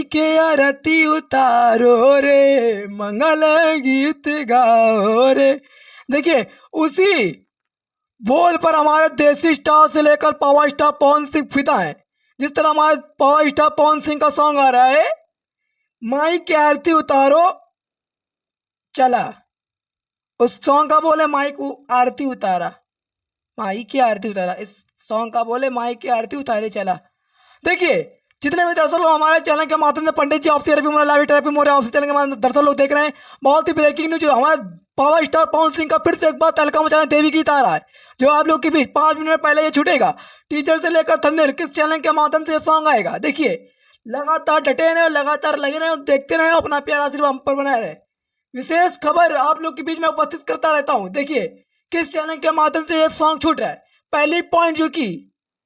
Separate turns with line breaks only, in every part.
के आरती उतारो रे, मंगल गीत गाओ रे। देखिए उसी बोल पर हमारे देसी स्टार से लेकर पावर स्टार पवन सिंह फिदा है। जिस तरह हमारे पावर स्टार पवन सिंह का सॉन्ग आ रहा है, माई की आरती उतारो चला, उस सॉन्ग का बोले माई को आरती उतारा, माई की आरती उतारा, इस सॉन्ग का बोले माई की आरती उतारे चला। देखिए जितने भी दर्शक लोग हमारे चैनल के माध्यम से पंडित जी ऑफिस रवि मोरे लाइव टेरेपी मोरे ऑफिस चैनल के माध्यम से दर्शक लोग देख रहे हैं, बहुत ही ब्रेकिंग न्यूज हमारे पावर स्टार पवन सिंह का फिर से एक बार तहलका मचाने देवी गीत आ रहा है, जो आप लोग के बीच 5 मिनट पहले ये छूटेगा। टीचर से लेकर थंबनेल किस चैनल के माध्यम से ये सॉन्ग आएगा, देखिए लगातार डटे रहे, लगातार लगे रहे, देखते रहे, अपना प्यार आशीर्वाद हम पर बनाए रहे। विशेष खबर आप लोग के बीच में उपस्थित करता रहता हूँ। देखिए किस चैनल के माध्यम से ये सॉन्ग छूट रहा है। पहली पॉइंट जो कि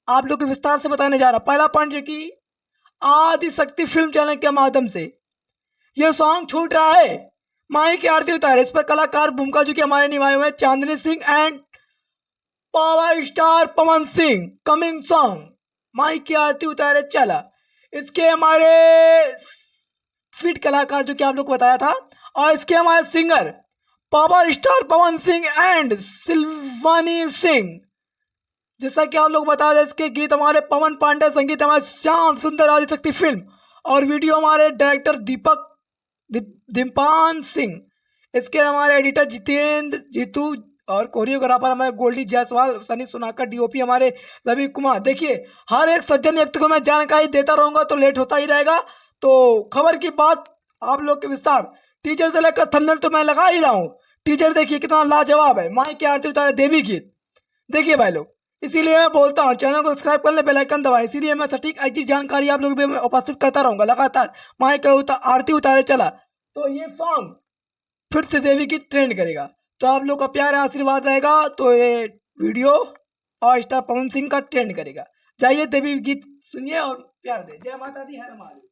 आप लोग को विस्तार से बताने जा रहा, पहला पॉइंट जो कि आदि शक्ति फिल्म चैनल के माध्यम से ये सॉन्ग छूट रहा है, माई की आरती उतारे। इस पर कलाकार भूमिका जो कि हमारे निभाए हुए Chandni Singh and power star Pawan Singh. Coming song माई की आरती उतारे चला, इसके हमारे फिट कलाकार जो कि आप लोग को बताया था, और इसके हमारे singer power star Pawan Singh and Silvani Singh. जैसा कि आप लोग बता दें, इसके गीत हमारे पवन पांडे, संगीत हमारे श्याम सुंदर आदिशक्ति फिल्म, और वीडियो हमारे डायरेक्टर दीपान सिंह। इसके हमारे एडिटर जितेंद्र जीतू, और कोरियोग्राफर हमारे गोल्डी जायसवाल, सनी सुनाकर, डीओपी हमारे रवि कुमार। देखिए हर एक सज्जन व्यक्ति को मैं जानकारी देता रहूँगा तो लेट होता ही रहेगा। तो खबर की बात आप लोग के विस्तार, टीचर से लेकर थंबनेल तो मैं लगा ही रहा हूँ। टीचर देखिए कितना लाजवाब है, माई की आरती उतारे देवी गीत। देखिए भाई लोग, इसीलिए मैं बोलता हूँ चैनल को सब्सक्राइब कर ले, बेल आइकन दबाएं। इसीलिए मैं सटीक ऐसी जानकारी आप लोग भी उपस्थित करता रहूँगा लगातार। माई का आरती उतारे चला, तो ये सॉन्ग फिर से देवी गीत ट्रेंड करेगा। तो आप लोग का प्यार आशीर्वाद रहेगा तो ये वीडियो और स्टार पवन सिंह का ट्रेंड करेगा। जाइए देवी गीत सुनिए और प्यार दे। जय माता दी, हर महादेव।